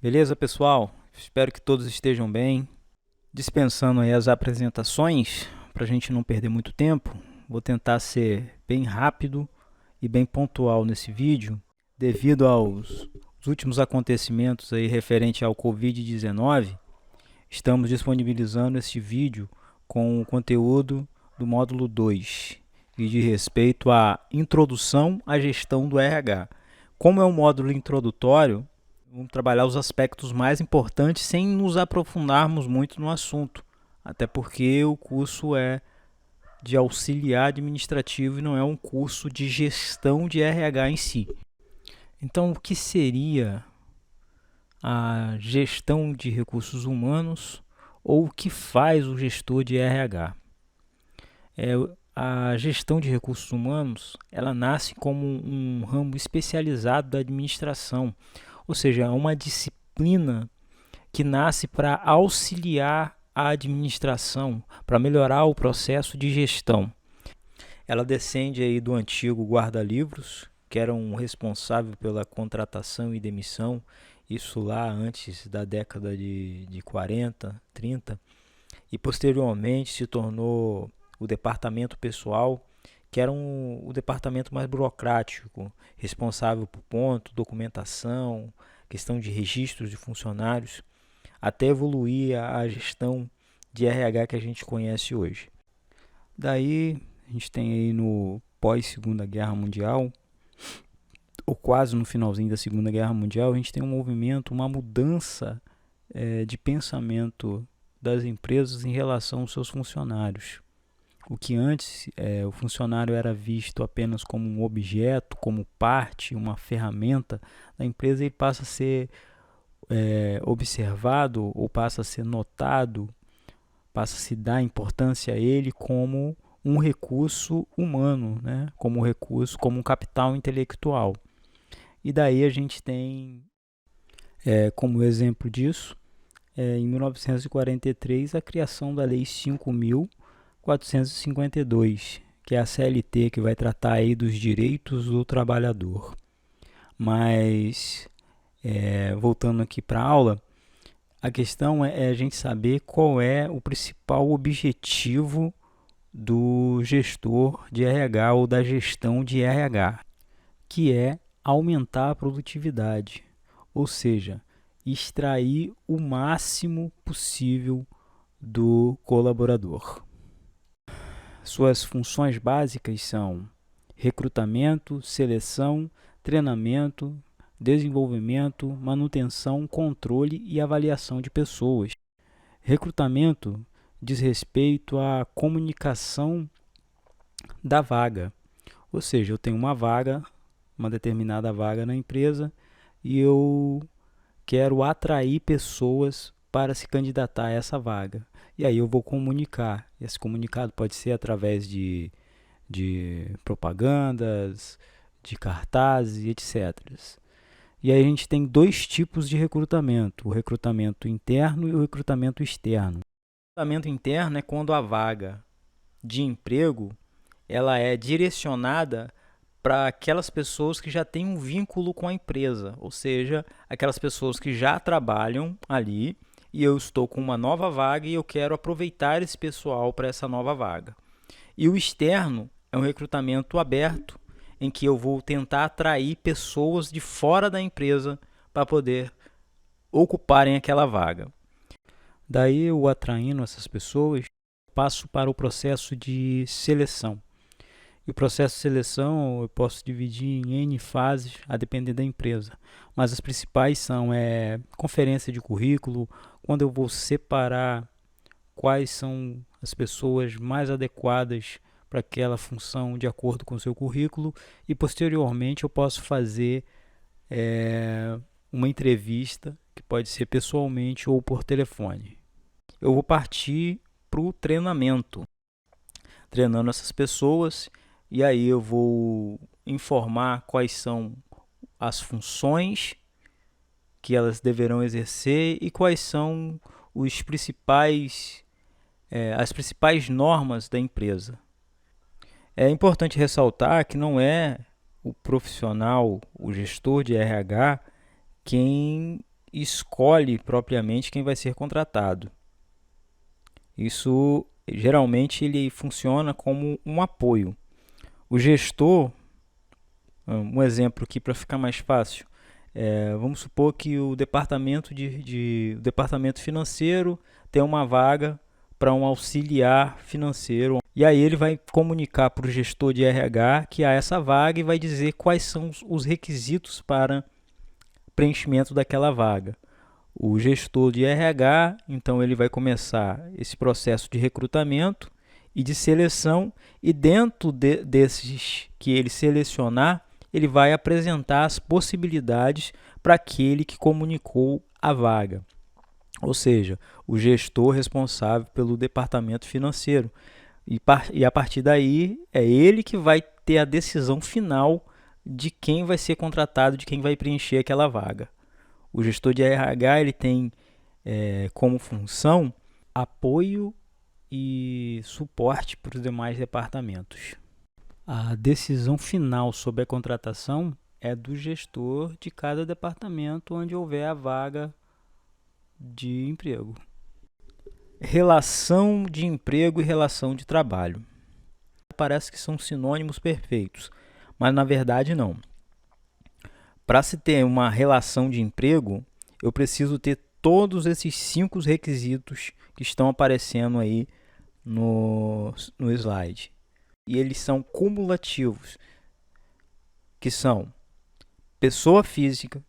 Beleza, pessoal? Espero que todos estejam bem. Dispensando aí as apresentações, para a gente não perder muito tempo, vou tentar ser bem rápido e bem pontual nesse vídeo, devido aos últimos acontecimentos aí referente ao Covid-19. Estamos disponibilizando este vídeo com o conteúdo do módulo 2, que diz respeito à introdução à gestão do RH. Como é um módulo introdutório, vamos trabalhar os aspectos mais importantes sem nos aprofundarmos muito no assunto, até porque o curso é de auxiliar administrativo e não é um curso de gestão de RH em si. Então, o que seria a gestão de recursos humanos ou o que faz o gestor de RH? A gestão de recursos humanos, ela nasce como um ramo especializado da administração, ou seja, é uma disciplina que nasce para auxiliar a administração, para melhorar o processo de gestão. Ela descende aí do antigo guarda-livros, que era um responsável pela contratação e demissão, isso lá antes da década de 40, 30, e posteriormente se tornou o departamento pessoal, que era o departamento mais burocrático, responsável por ponto, documentação, questão de registros de funcionários, até evoluir a gestão de RH que a gente conhece hoje. Daí a gente tem aí no pós-Segunda Guerra Mundial, ou quase no finalzinho da Segunda Guerra Mundial, a gente tem um movimento, uma mudança de pensamento das empresas em relação aos seus funcionários. O que antes o funcionário era visto apenas como um objeto, como parte, uma ferramenta da empresa, ele passa a ser observado ou passa a ser notado, passa a se dar importância a ele como um recurso humano, né? Como um recurso, como um capital intelectual. E daí a gente tem como exemplo disso, em 1943, a criação da Lei 5.452, que é a CLT, que vai tratar aí dos direitos do trabalhador. Mas, voltando aqui para a aula, a questão é a gente saber qual é o principal objetivo do gestor de RH ou da gestão de RH, que é aumentar a produtividade, ou seja, extrair o máximo possível do colaborador. Suas funções básicas são recrutamento, seleção, treinamento, desenvolvimento, manutenção, controle e avaliação de pessoas. Recrutamento diz respeito à comunicação da vaga, ou seja, eu tenho uma vaga, uma determinada vaga na empresa e eu quero atrair pessoas para se candidatar a essa vaga. E aí eu vou comunicar. Esse comunicado pode ser através de propagandas, de cartazes, etc. E aí a gente tem dois tipos de recrutamento, o recrutamento interno e o recrutamento externo. O recrutamento interno é quando a vaga de emprego ela é direcionada para aquelas pessoas que já têm um vínculo com a empresa, ou seja, aquelas pessoas que já trabalham ali e eu estou com uma nova vaga e eu quero aproveitar esse pessoal para essa nova vaga. E o externo é um recrutamento aberto, em que eu vou tentar atrair pessoas de fora da empresa para poder ocuparem aquela vaga. Daí eu atraindo essas pessoas, passo para o processo de seleção. E o processo de seleção eu posso dividir em N fases, a depender da empresa. Mas as principais são conferência de currículo, quando eu vou separar quais são as pessoas mais adequadas para aquela função de acordo com o seu currículo. E posteriormente eu posso fazer uma entrevista, que pode ser pessoalmente ou por telefone. Eu vou partir para o treinamento, treinando essas pessoas. E aí eu vou informar quais são as funções que elas deverão exercer e quais são os as principais normas da empresa. É importante ressaltar que não é o profissional, o gestor de RH, quem escolhe propriamente quem vai ser contratado. Isso geralmente ele funciona como um apoio. O gestor, um exemplo aqui para ficar mais fácil, vamos supor que o o departamento financeiro tem uma vaga para um auxiliar financeiro. E aí ele vai comunicar para o gestor de RH que há essa vaga e vai dizer quais são os requisitos para preenchimento daquela vaga. O gestor de RH, então ele vai começar esse processo de recrutamento e de seleção, e dentro desses que ele selecionar, ele vai apresentar as possibilidades para aquele que comunicou a vaga. Ou seja, o gestor responsável pelo departamento financeiro. E a partir daí é ele que vai ter a decisão final de quem vai ser contratado, de quem vai preencher aquela vaga. O gestor de RH ele tem como função apoio e suporte para os demais departamentos. A decisão final sobre a contratação é do gestor de cada departamento onde houver a vaga de emprego. Relação de emprego e relação de trabalho. Parece que são sinônimos perfeitos, mas na verdade não. Para se ter uma relação de emprego, eu preciso ter todos esses 5 requisitos que estão aparecendo aí no slide. E eles são cumulativos, que são pessoa física,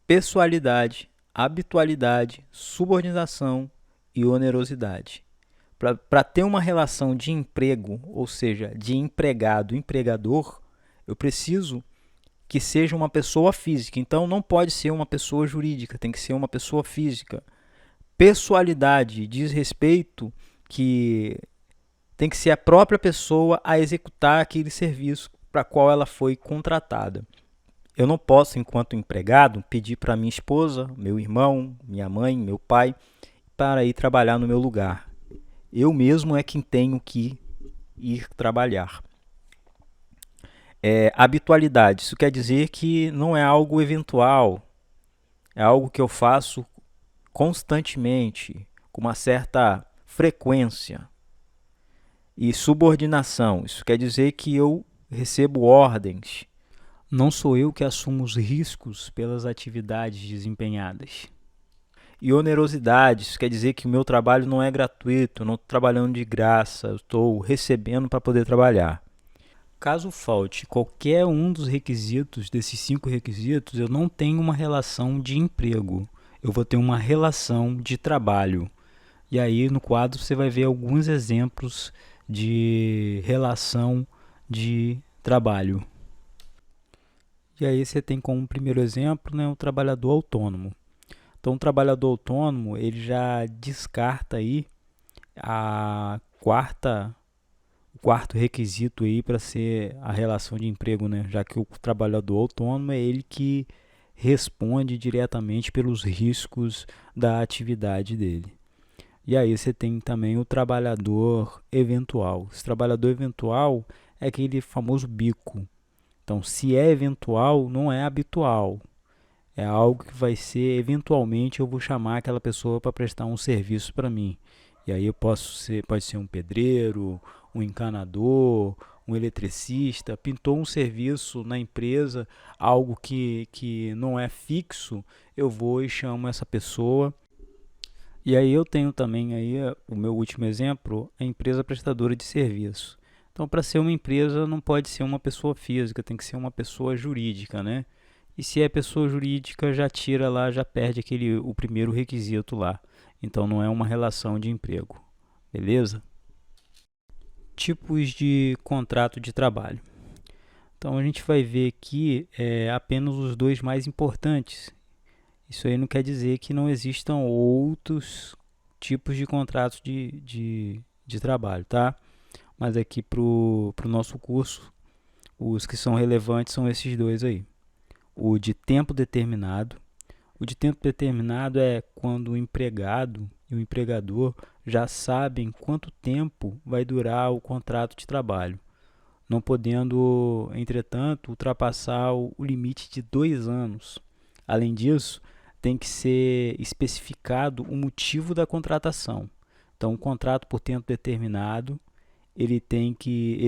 pessoalidade, habitualidade, subordinação e onerosidade. Para ter uma relação de emprego, ou seja, de empregado-empregador, eu preciso que seja uma pessoa física. Então, não pode ser uma pessoa jurídica, tem que ser uma pessoa física. Pessoalidade diz respeito que tem que ser a própria pessoa a executar aquele serviço para qual ela foi contratada. Eu não posso, enquanto empregado, pedir para minha esposa, meu irmão, minha mãe, meu pai, para ir trabalhar no meu lugar. Eu mesmo é quem tenho que ir trabalhar. Habitualidade, isso quer dizer que não é algo eventual, é algo que eu faço constantemente, com uma certa frequência. E subordinação, isso quer dizer que eu recebo ordens. Não sou eu que assumo os riscos pelas atividades desempenhadas. E onerosidade, isso quer dizer que o meu trabalho não é gratuito, eu não estou trabalhando de graça, eu estou recebendo para poder trabalhar. Caso falte qualquer um dos requisitos, desses 5 requisitos, eu não tenho uma relação de emprego, eu vou ter uma relação de trabalho. E aí no quadro você vai ver alguns exemplos de relação de trabalho. E aí você tem como primeiro exemplo, né, o trabalhador autônomo. Então, o trabalhador autônomo ele já descarta aí o quarto requisito aí para ser a relação de emprego, né? Já que o trabalhador autônomo é ele que responde diretamente pelos riscos da atividade dele. E aí você tem também o trabalhador eventual. Esse trabalhador eventual é aquele famoso bico. Então, se é eventual, não é habitual. É algo que vai ser, eventualmente, eu vou chamar aquela pessoa para prestar um serviço para mim. E aí pode ser um pedreiro, um encanador, um eletricista, pintou um serviço na empresa, algo que não é fixo, eu vou e chamo essa pessoa. E aí eu tenho também aí o meu último exemplo, a empresa prestadora de serviço. Então, para ser uma empresa, não pode ser uma pessoa física, tem que ser uma pessoa jurídica, né? E se é pessoa jurídica, já tira lá, já perde o primeiro requisito lá. Então, não é uma relação de emprego. Beleza? Tipos de contrato de trabalho. Então, a gente vai ver aqui apenas os 2 mais importantes. Isso aí não quer dizer que não existam outros tipos de contratos de trabalho, tá? Mas aqui para o nosso curso, os que são relevantes são esses 2 aí. O de tempo determinado. O de tempo determinado é quando o empregado e o empregador já sabem quanto tempo vai durar o contrato de trabalho, não podendo, entretanto, ultrapassar o limite de 2 anos. Além disso, tem que ser especificado o motivo da contratação. Então, um contrato por tempo determinado, ele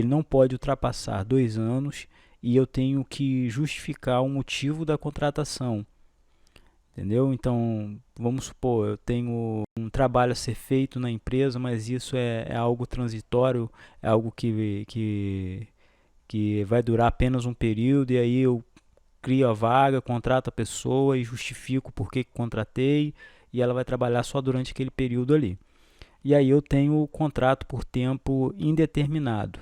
não pode ultrapassar 2 anos e eu tenho que justificar o motivo da contratação. Entendeu? Então, vamos supor, eu tenho um trabalho a ser feito na empresa, mas isso é algo transitório, é algo que vai durar apenas um período, e aí eu crio a vaga, contrato a pessoa e justifico por que contratei, e ela vai trabalhar só durante aquele período ali. E aí eu tenho o contrato por tempo indeterminado.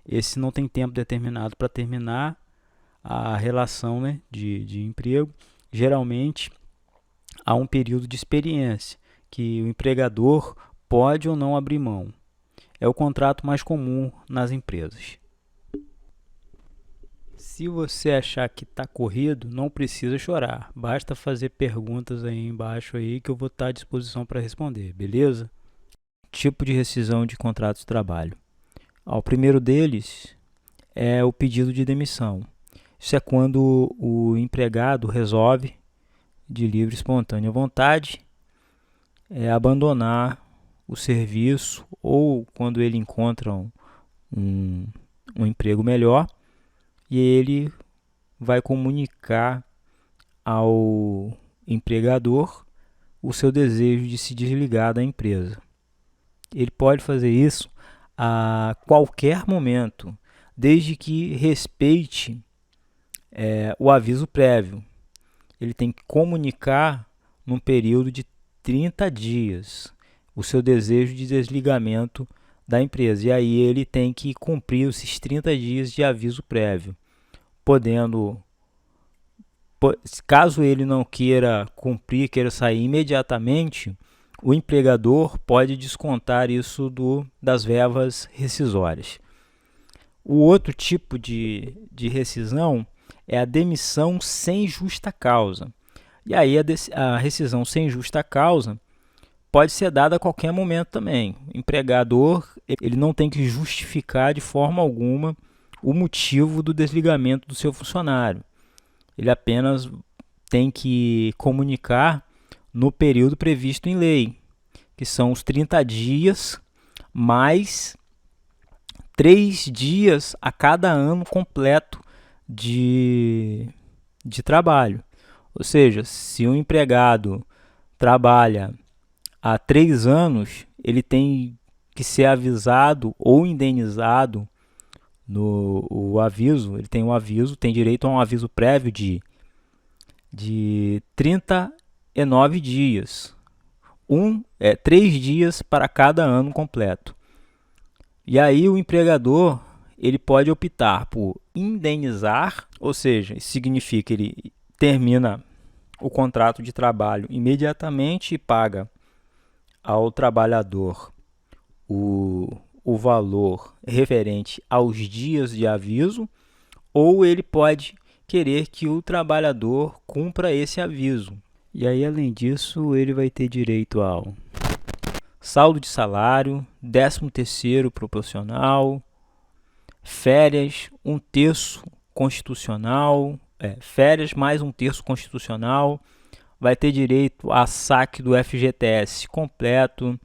Esse não tem tempo determinado para terminar a relação, né, de emprego. Geralmente há um período de experiência que o empregador pode ou não abrir mão. É o contrato mais comum nas empresas. Se você achar que está corrido, não precisa chorar. Basta fazer perguntas aí embaixo aí que eu vou estar à disposição para responder, beleza? Tipo de rescisão de contrato de trabalho. O primeiro deles é o pedido de demissão. Isso é quando o empregado resolve, de livre e espontânea vontade, abandonar o serviço, ou quando ele encontra um emprego melhor, e ele vai comunicar ao empregador o seu desejo de se desligar da empresa. Ele pode fazer isso a qualquer momento, desde que respeite o aviso prévio. Ele tem que comunicar num período de 30 dias o seu desejo de desligamento da empresa. E aí ele tem que cumprir esses 30 dias de aviso prévio. Caso ele não queira cumprir, queira sair imediatamente, o empregador pode descontar isso das verbas rescisórias. O outro tipo de rescisão é a demissão sem justa causa. E aí a rescisão sem justa causa pode ser dada a qualquer momento também. O empregador ele não tem que justificar de forma alguma o motivo do desligamento do seu funcionário. Ele apenas tem que comunicar no período previsto em lei, que são os 30 dias mais 3 dias a cada ano completo de trabalho. Ou seja, se um empregado trabalha há 3 anos, ele tem que ser avisado ou indenizado no aviso. Ele tem um aviso, tem direito a um aviso prévio de 39 dias. 3 dias para cada ano completo. E aí o empregador ele pode optar por indenizar, ou seja, isso significa que ele termina o contrato de trabalho imediatamente e paga ao trabalhador o valor referente aos dias de aviso, ou ele pode querer que o trabalhador cumpra esse aviso. E aí, além disso, ele vai ter direito ao saldo de salário, 13º proporcional, férias, 1/3 constitucional, férias mais 1/3 constitucional, vai ter direito a saque do FGTS completo,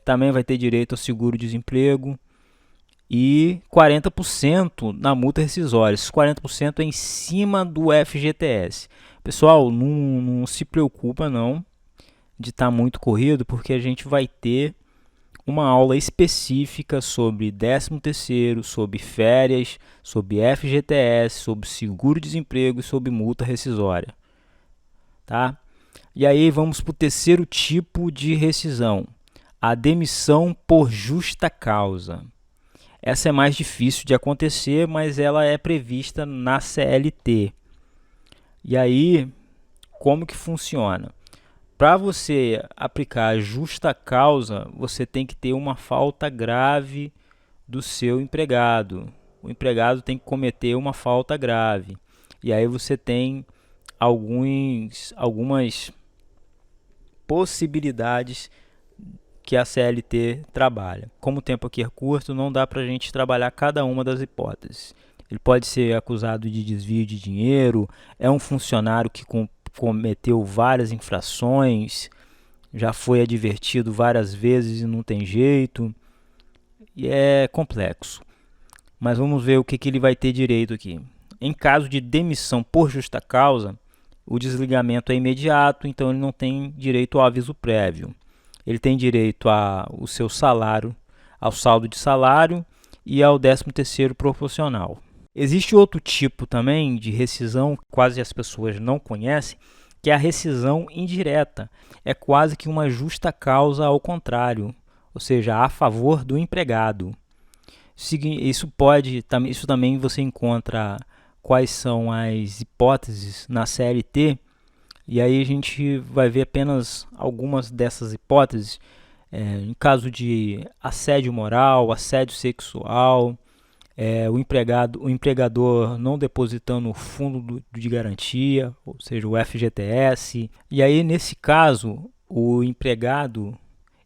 também vai ter direito ao seguro-desemprego e 40% na multa rescisória. Esses 40% é em cima do FGTS. Pessoal, não se preocupa não de estar muito corrido, porque a gente vai ter uma aula específica sobre 13º, sobre férias, sobre FGTS, sobre seguro-desemprego e sobre multa rescisória. Tá? E aí vamos para o terceiro tipo de rescisão, a demissão por justa causa. Essa é mais difícil de acontecer, mas ela é prevista na CLT. E aí, como que funciona? Para você aplicar a justa causa, você tem que ter uma falta grave do seu empregado. O empregado tem que cometer uma falta grave. E aí você tem algumas possibilidades que a CLT trabalha. Como o tempo aqui é curto, não dá para a gente trabalhar cada uma das hipóteses. Ele pode ser acusado de desvio de dinheiro, é um funcionário cometeu várias infrações, já foi advertido várias vezes e não tem jeito, e é complexo. Mas vamos ver o que ele vai ter direito aqui. Em caso de demissão por justa causa, o desligamento é imediato, então ele não tem direito ao aviso prévio. Ele tem direito ao seu salário, ao saldo de salário e ao 13º proporcional. Existe outro tipo também de rescisão que quase as pessoas não conhecem, que é a rescisão indireta. É quase que uma justa causa ao contrário, ou seja, a favor do empregado. Isso também você encontra quais são as hipóteses na CLT, e aí a gente vai ver apenas algumas dessas hipóteses, em caso de assédio moral, assédio sexual, o empregador não depositando o fundo de garantia, ou seja, o FGTS. E aí, nesse caso, o empregado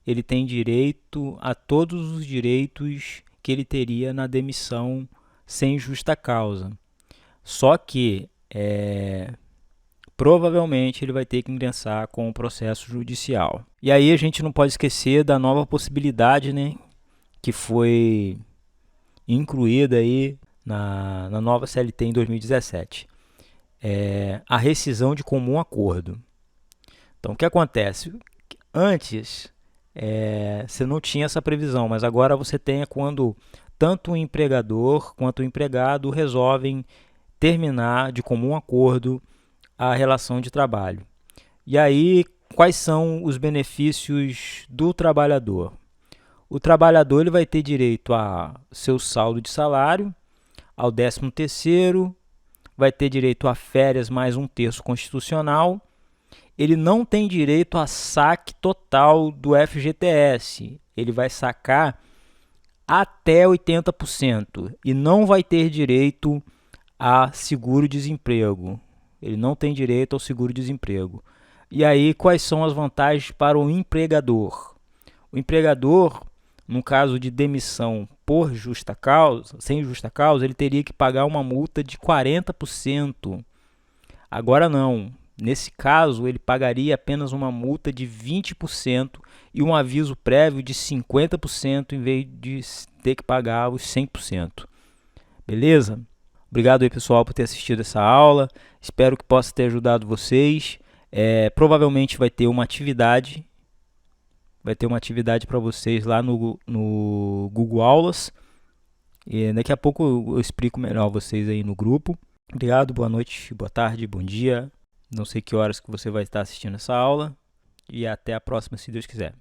ele tem direito a todos os direitos que ele teria na demissão sem justa causa. Só que, provavelmente, ele vai ter que ingressar com o processo judicial. E aí a gente não pode esquecer da nova possibilidade, né, que foi incluída aí na nova CLT em 2017. A rescisão de comum acordo. Então, o que acontece? Antes, você não tinha essa previsão, mas agora você tem quando tanto o empregador quanto o empregado resolvem terminar de comum acordo a relação de trabalho. E aí, quais são os benefícios do trabalhador? O trabalhador ele vai ter direito a seu saldo de salário, ao 13º, vai ter direito a férias mais 1/3 constitucional. Ele não tem direito a saque total do FGTS. Ele vai sacar até 80% e não vai ter direito a seguro-desemprego. Ele não tem direito ao seguro-desemprego. E aí, quais são as vantagens para o empregador? O empregador, no caso de demissão por justa causa, sem justa causa, ele teria que pagar uma multa de 40%. Agora não. Nesse caso, ele pagaria apenas uma multa de 20% e um aviso prévio de 50% em vez de ter que pagar os 100%. Beleza? Obrigado aí, pessoal, por ter assistido essa aula. Espero que possa ter ajudado vocês. Provavelmente vai ter uma atividade. Vai ter uma atividade para vocês lá no Google Aulas. E daqui a pouco eu explico melhor vocês aí no grupo. Obrigado, boa noite, boa tarde, bom dia. Não sei que horas que você vai estar assistindo essa aula. E até a próxima, se Deus quiser.